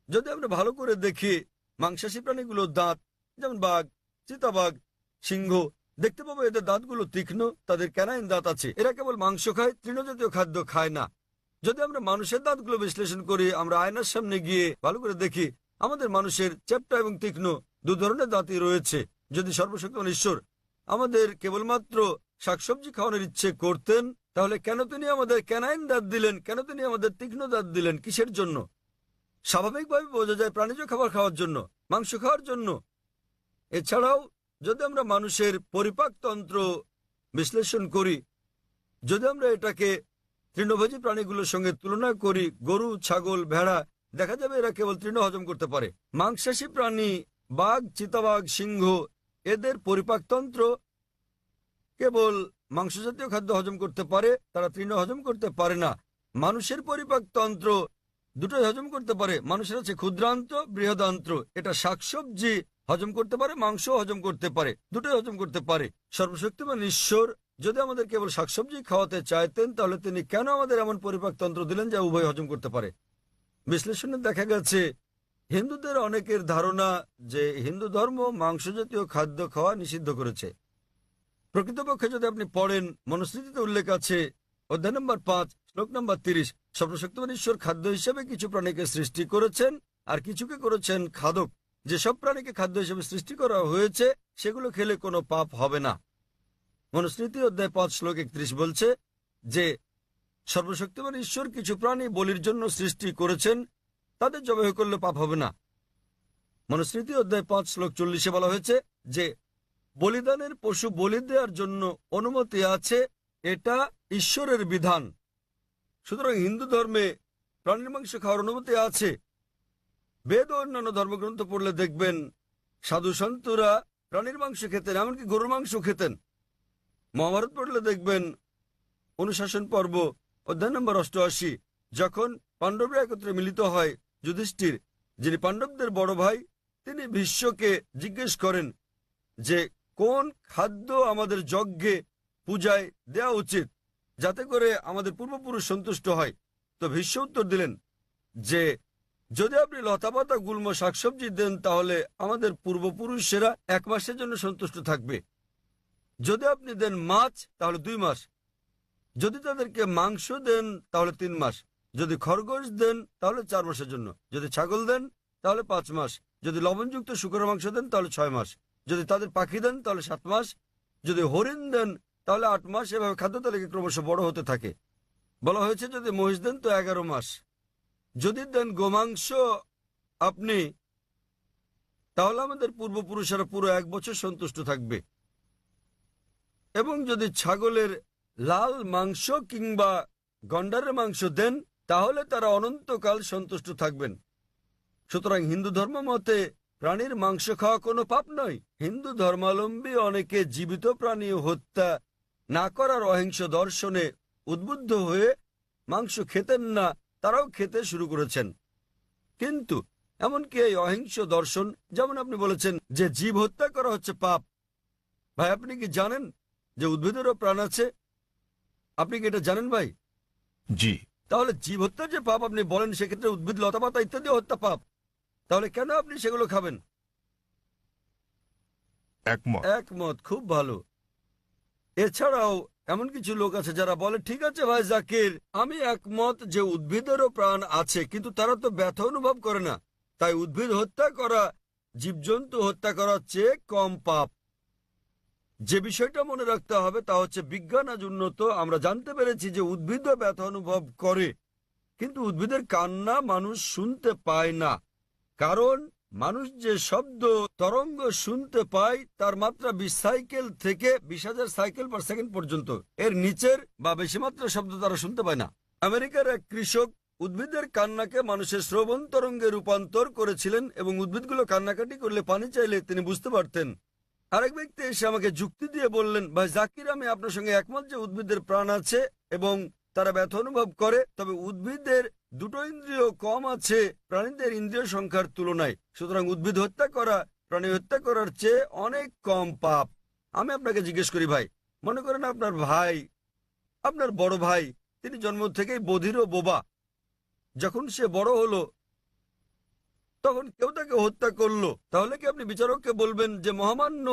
যদি আমরা ভালো করে দেখি মাংসাশী প্রাণীগুলোর দাঁত, যেমন বাঘ, চিতাবাঘ, সিংহ, দেখতে পাবো এদের দাঁতগুলো তীক্ষ্ণ, তাদের ক্যানাইন দাঁত আছে। এরা কেবল মাংস খায়, তৃণজাতীয় খাদ্য খায় না। যদি আমরা মানুষের দাঁতগুলো বিশ্লেষণ করি, আমরা আয়নার সামনে গিয়ে ভালো করে দেখি আমাদের মানুষের চ্যাপ্টা এবং তীক্ষ্ণ দু ধরনের দাঁতই রয়েছে। যদি সর্বশক্তিমান ঈশ্বর আমাদের কেবলমাত্র শাকসবজি খাওয়ানোর ইচ্ছে করতেন তাহলে কেন তিনি আমাদের ক্যানাইন দাঁত দিলেন? কেন তিনি আমাদের তীক্ষ্ণ দাঁত দিলেন? কিসের জন্য? স্বাভাবিকভাবে বোঝা যায় প্রাণীজ খাবার খাওয়ার জন্য, মাংস খাওয়ার জন্য। এছাড়াও যদি আমরা মানুষের পরিপাকতন্ত্র বিশ্লেষণ করি, যদি আমরা এটাকে তৃণভোজী প্রাণীগুলোর সঙ্গে তুলনা করি, গরু, ছাগল, ভেড়া, দেখা যাবে এরা কেবল তৃণ হজম করতে পারে। মাংসাশী প্রাণী বাঘ, চিতাবাঘ, সিংহ, এদের পরিপাকতন্ত্র কেবল মাংসজাতীয় খাদ্য হজম করতে পারে, তারা তৃণ হজম করতে পারে না। মানুষের পরিপাকতন্ত্র দুটোই হজম করতে পারে। মানুষের আছে ক্ষুদ্রান্ত, বৃহদান্ত্র। এটা শাকসবজি হজম করতে পারে, মাংস হজম করতে পারে, দুটোই হজম করতে পারে। সর্বশক্তিমান ঈশ্বর যদি আমাদের কেবল শাকসবজি খাওয়াতে চাইতেন তাহলে তিনি কেন আমাদের এমন পরিপাকতন্ত্র দিলেন যা উভয় হজম করতে পারে? বিশ্লেষণে দেখা গেছে হিন্দুদের অনেকের ধারণা যে হিন্দু ধর্ম মাংসজাতীয় খাদ্য খাওয়া নিষিদ্ধ করেছে। প্রকৃতপক্ষে যদি আপনি পড়েন, মনুস্মৃতিতে উল্লেখ আছে অধ্যায় নম্বর 5 শ্লোক নম্বর 30, সর্বশক্তিমান ঈশ্বর খাদ্য হিসেবে কিছু প্রাণীকে সৃষ্টি করেছেন আর কিছুকে করেছেন খাদক। যেসব প্রাণীকে খাদ্য হিসেবে সৃষ্টি করা হয়েছে সেগুলো খেলে কোনো পাপ হবে না। মনুস্মৃতি অধ্যায় 5 শ্লোক 31 বলছে যে সর্বশক্তিমান ঈশ্বর কিছু প্রাণী বলির জন্য সৃষ্টি করেছেন, তাদের জবাই করলে পাপ হবে না। মনুস্মৃতি অধ্যায় 5 শ্লোক 40 বলা হয়েছে যে বলিদানের পশু বলি দেওয়ার জন্য অনুমতি আছে, এটা ঈশ্বরের বিধান। সুতরাং হিন্দু ধর্মে প্রাণীর মাংস খাওয়ার অনুমতি আছে। বেদ ও অন্যান্য ধর্মগ্রন্থ পড়লে দেখবেন সাধু সন্তরা প্রাণীর মাংস খেতেন, এমনকি গরুর মাংস খেতেন। মহাভারত পড়লে দেখবেন অনুশাসন পর্ব অধ্যায় নম্বর 88, যখন পাণ্ডবরা একত্রে মিলিত হয়, যুধিষ্ঠির যিনি পাণ্ডবদের বড় ভাই, তিনি ভীষ্মকে জিজ্ঞেস করেন যে কোন খাদ্য আমাদের যজ্ঞে পূজায় দেওয়া উচিত যাতে করে আমাদের পূর্বপুরুষ সন্তুষ্ট হয়। তো ভীষ্ম উত্তর দিলেন যে যদি আপনি লতাপাতা, গুল্ম, শাকসবজি দেন তাহলে আমাদের পূর্বপুরুষেরা 1 মাসের জন্য সন্তুষ্ট থাকবে। যদি আপনি দেন মাছ তাহলে 2 মাস, যদি তাদেরকে মাংস দেন তাহলে 3 মাস, যদি খরগোশ দেন তাহলে 4 মাসের জন্য, যদি ছাগল দেন তাহলে 5 মাস, যদি লবণযুক্ত শুকরের মাংস দেন তাহলে 6 মাস, যদি তাদের পাখি দেন তাহলে 7 মাস, যদি হরিণ দেন তাহলে 8 মাস। এভাবে খাদ্য তালিকা ক্রমশ বড় হতে থাকে। বলা হয়েছে যদি মহিষ দেন তো 11 মাস, যদি দেন গোমাংস আপনি তাহলে আমাদের পূর্বপুরুষেরা পুরো 1 বছর সন্তুষ্ট থাকবে। এবং যদি ছাগলের লাল মাংস কিংবা গন্ডারের মাংস দেন, তাহলে তারা অনন্তকাল সন্তুষ্ট থাকবেন। সুতরাং হিন্দু ধর্ম মতে প্রাণীর মাংস খাওয়া কোনো পাপ নয়। হিন্দু ধর্মাবলম্বী অনেকে জীবিত প্রাণী হত্যা না করার অহিংস দর্শনে উদ্বুদ্ধ হয়ে মাংস খেতেন না, তারাও খেতে শুরু করেছেন। কিন্তু এমনকি এই অহিংস দর্শন, যেমন আপনি বলেছেন যে জীব হত্যা করা হচ্ছে পাপ, ভাই আপনি কি জানেন যে উদ্ভিদেরও প্রাণ আছে? আপনি কি এটা জানেন ভাই? জি। তাহলে জীব হত্যা যে পাপ আপনি বলেন, সেক্ষেত্রে উদ্ভিদ লতাপাতা ইত্যাদি হত্যা পাপ, তাহলে কেন আপনি সেগুলো খাবেন? একমত। একমত, খুব ভালো। এছাড়াও এমন কিছু লোক আছে যারা বলে, ঠিক আছে ভাই জাকির, আমি একমত যে উদ্ভিদেরও প্রাণ আছে, কিন্তু তারা তো ব্যথা অনুভব করে না, তাই উদ্ভিদ হত্যা করা জীবজন্তু হত্যা করার চেয়ে কম পাপ। যে বিষয়টা মনে রাখতে হবে তা হচ্ছে বিজ্ঞান আজ উন্নত, আমরা জানতে পেরেছি যে উদ্ভিদও ব্যথা অনুভব করে, কিন্তু উদ্ভিদের কান্না মানুষ শুনতে পায় না। কারণ মানুষ যে শব্দ তরঙ্গ শুনতে পায় তার মাত্রা 20 সাইকেল থেকে 20,000 সাইকেল পার সেকেন্ড পর্যন্ত, এর নিচের বা বেশি মাত্রা শব্দ তারা শুনতে পায় না। আমেরিকার এক কৃষক উদ্ভিদের কান্নাকে মানুষের শ্রবণ তরঙ্গে রূপান্তর করেছিলেন এবং উদ্ভিদগুলো কান্নাকাটি করলে, পানি চাইলে তিনি বুঝতে পারতেন। আরেক ব্যক্তি এসে আমাকে যুক্তি দিয়ে বললেন, ভাই জাকির, আমি আপনার সঙ্গে একমত যে উদ্ভিদের প্রাণ আছে এবং তারা ব্যথা অনুভব করে, তবে উদ্ভিদের দুটো ইন্দ্রিয় কম আছে প্রাণীদের ইন্দ্রিয় সংখ্যার তুলনায়, সুতরাং উদ্ভিদ হত্যা করা প্রাণী হত্যা করার চেয়ে অনেক কম পাপ। আমি আপনাকে জিজ্ঞেস করি ভাই, মনে করেন আপনার ভাই, আপনার বড় ভাই, তিনি জন্ম থেকেই বধির ও বোবা। যখন সে বড় হলো তখন কেউ তাকে হত্যা করলো, তাহলে কি আপনি বিচারককে বলবেন যে মহামান্য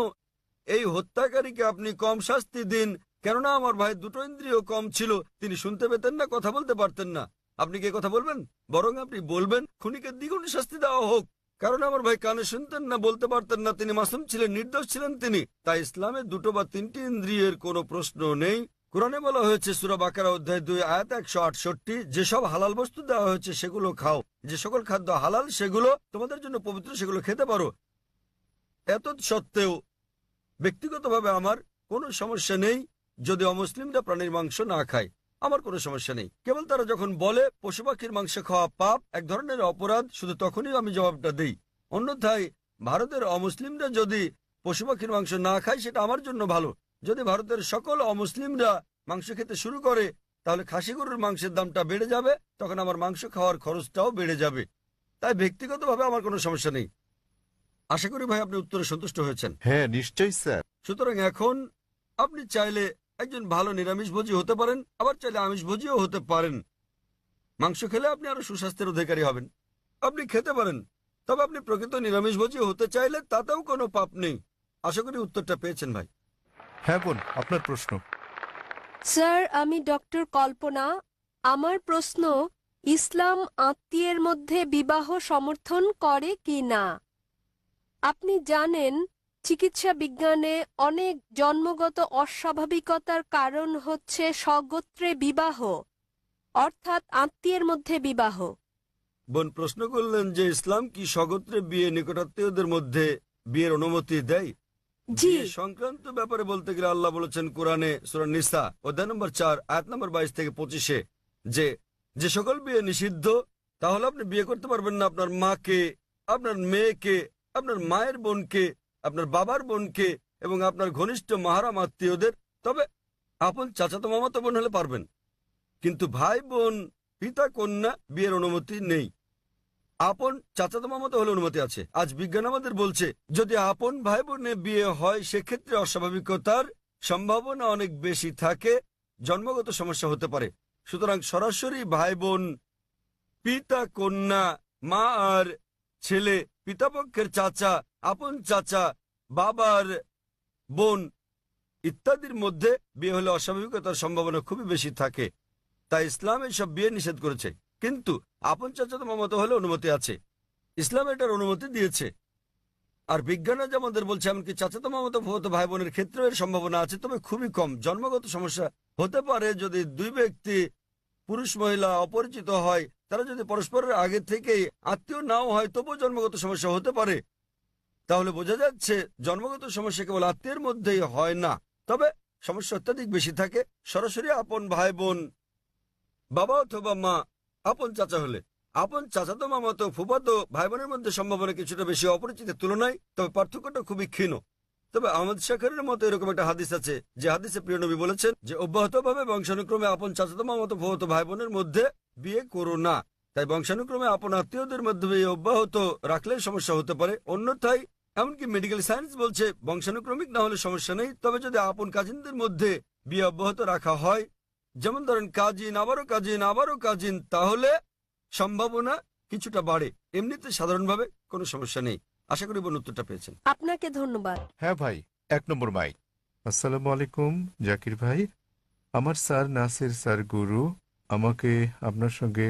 এই হত্যাকারীকে আপনি কম শাস্তি দিন, কেননা আমার ভাই দুটো ইন্দ্রিয় কম ছিল, তিনি শুনতে পেতেন না, কথা বলতে পারতেন না? আপনি কি কথা বলবেন? বরং আপনি বলবেন খুনিকে দ্বিগুণ শাস্তি দেওয়া হোক, কারণ আমার ভাই কানে শুনতেন না, বলতে পারতেন না, তিনি মাসুম ছিলেন, নির্দোষ ছিলেন তিনি। তাই ইসলামে দুটো বা তিনটি ইন্দ্রিয়ের কোনো প্রশ্ন নেই। কোরআনে বলা হয়েছে সূরা বাকারা অধ্যায় 2 আয়াত 168, যেসব হালাল বস্তু দেওয়া হয়েছে সেগুলো খাও, যে সকল খাদ্য হালাল সেগুলো তোমাদের জন্য পবিত্র, সেগুলো খেতে পারো। এত সত্ত্বেও ব্যক্তিগতভাবে আমার কোনো সমস্যা নেই যদি অমুসলিমরা প্রাণীর মাংস না খায়, আমার কোনো সমস্যা নেই। কেবল তারা যখন বলে পশু পাখির মাংস খাওয়া পাপ, এক ধরনের অপরাধ, শুধু তখনই আমি জবাবটা দিই। অন্যথায় ভারতের অমুসলিমরা যদি পশু পাখির মাংস না খায় সেটা আমার জন্য ভালো। যদি ভারতের সকল অমুসলিমরা মাংস খেতে শুরু করে তাহলে খাসি গরুর মাংসের দামটা বেড়ে যাবে, তখন আমার মাংস খাওয়ার খরচটাও বেড়ে যাবে। তাই ব্যক্তিগতভাবে আমার কোনো সমস্যা নেই। আশা করি ভাই আপনি উত্তরে সন্তুষ্ট হয়েছেন। হ্যাঁ, নিশ্চয়ই স্যার। সুতরাং এখন আপনি চাইলে একজন ভালো নিরামিষভোজী হতে পারেন, আবার চাইলে আমিষভোজীও হতে পারেন। মাংস খেলে আপনি আরো সুস্বাস্থ্যের অধিকারী হবেন, আপনি খেতে পারেন। তবে আপনি প্রকৃত নিরামিষভোজী হতে চাইলে তাতেও কোনো পাপ নেই। আশা করি উত্তরটা পেয়েছেন ভাই। হ্যাঁ বোন, আপনার প্রশ্ন। স্যার, আমি ডক্টর কল্পনা। আমার প্রশ্ন, ইসলাম আত্মীয়ের মধ্যে বিবাহ সমর্থন করে কি না? আপনি জানেন চিকিৎসা বিজ্ঞানে অনেক জন্মগত অস্বাভাবিকতার কারণ হচ্ছে স্বগোত্রে বিবাহ, অর্থাৎ আত্মীয়ের মধ্যে বিবাহ। বোন প্রশ্ন করলেন যে ইসলাম কি স্বগোত্রে বিয়ে, নিকটাত্মীয়দের মধ্যে বিয়ের অনুমতি দেয়? জি। বিয়ে সংক্রান্ত ব্যাপারে বলতে গেলে আল্লাহ বলেছেন কোরআনে সূরা নিসা অধ্যায় নম্বর 4 আয়াত নম্বর 22 থেকে 25 যে যে সকল বিয়ে নিষিদ্ধ, তাহলে আপনি বিয়ে করতে পারবেন না আপনার মাকে, আপনার মেয়েকে, আপনার মায়ের বোনকে, আপনার বাবার বোনকে এবং আপনার ঘনিষ্ঠ মাহারাম আত্মীয়দের। তবে আপন চাচাতো মামাতো বোন হলে পারবেন, কিন্তু ভাই বোন, পিতা কন্যা বিয়ের অনুমতি নেই। আপন চাচাতো মামাতো হলে অনুমতি আছে। আজ বিজ্ঞান আমাদের বলছে যদি আপন ভাই বোনে বিয়ে হয় সেক্ষেত্রে অস্বাভাবিকতার সম্ভাবনা অনেক বেশি থাকে, জন্মগত সমস্যা হতে পারে। সুতরাং সরাসরি ভাই বোন, পিতা কন্যা, মা আর ছেলে, পিতাপক্ষের চাচা, আপন চাচা, বাবার বোন ইত্যাদির মধ্যে বিয়ে হলে অস্বাভাবিকতার সম্ভাবনা খুবই বেশি থাকে। তাই ইসলাম এইসব বিয়ে নিষেধ করেছে, কিন্তু আপন চাচাতো মামাতো হলে অনুমতি আছে। ইসলাম এটার অনুমতি দিয়েছে। আর বিজ্ঞান আজ আমাদের বলছে এমনকি চাচাতো মামাতো ফুফাতো ভাই বোনের ক্ষেত্রেও এর সম্ভাবনা আছে, তবে খুবই কম। জন্মগত সমস্যা হতে পারে যদি দুই ব্যক্তি, পুরুষ মহিলা অপরিচিত হয়, তারা যদি পরস্পরের আগে থেকেই আত্মীয় নাও হয় তবুও জন্মগত সমস্যা হতে পারে। তাহলে বোঝা যাচ্ছে জন্মগত সমস্যা কেবল আত্মীয়ের মধ্যেই হয় না, তবে সমস্যা অত্যাধিক বেশি থাকে সরাসরি আপন ভাই বোন বাবা অথবা মা আপন চাচা হলে, আপন চাচাতো মামাতো ফুফাতো ভাই বোনের মধ্যে সম্ভাবনা কিছুটা বেশি অপরিচিতের তুলনায়, তবে পার্থক্যটা খুবই ক্ষীণ। তবে আহমদ শাকরের মতো এরকম একটা হাদিস আছে, যে হাদিসে প্রিয় নবী বলেছেন যে অব্যাহতভাবে বংশানুক্রমে আপন চাচাতো মামাতো ফুফাতো ভাই বোনের মধ্যে বিয়ে করো না। তাই বংশানুক্রমে আপন আত্মীয়দের মধ্যে বিয়ে অব্যাহত রাখলে সমস্যা হতে পারে। অন্যথায় এমনকি মেডিকেল সায়েন্স বলছে বংশানুক্রমিক না হলে সমস্যা নেই, তবে যদি আপন কাজিনদের মধ্যে বিয়ে অব্যাহত রাখা হয়, যেমন ধরেন কাজিন আবারও কাজিন আবারও কাজিন, তাহলে সম্ভাবনা কিছুটা বাড়ে। এমনিতে সাধারণভাবে কোনো সমস্যা নেই। আশা করি বোন উত্তরটা পেয়েছেন। আপনাকে ধন্যবাদ। হ্যাঁ ভাই, 1 নম্বর মাইক। আসসালামু আলাইকুম জাকির ভাই। আমার স্যার নাসির স্যার গুরু আমাকে আপনার সঙ্গে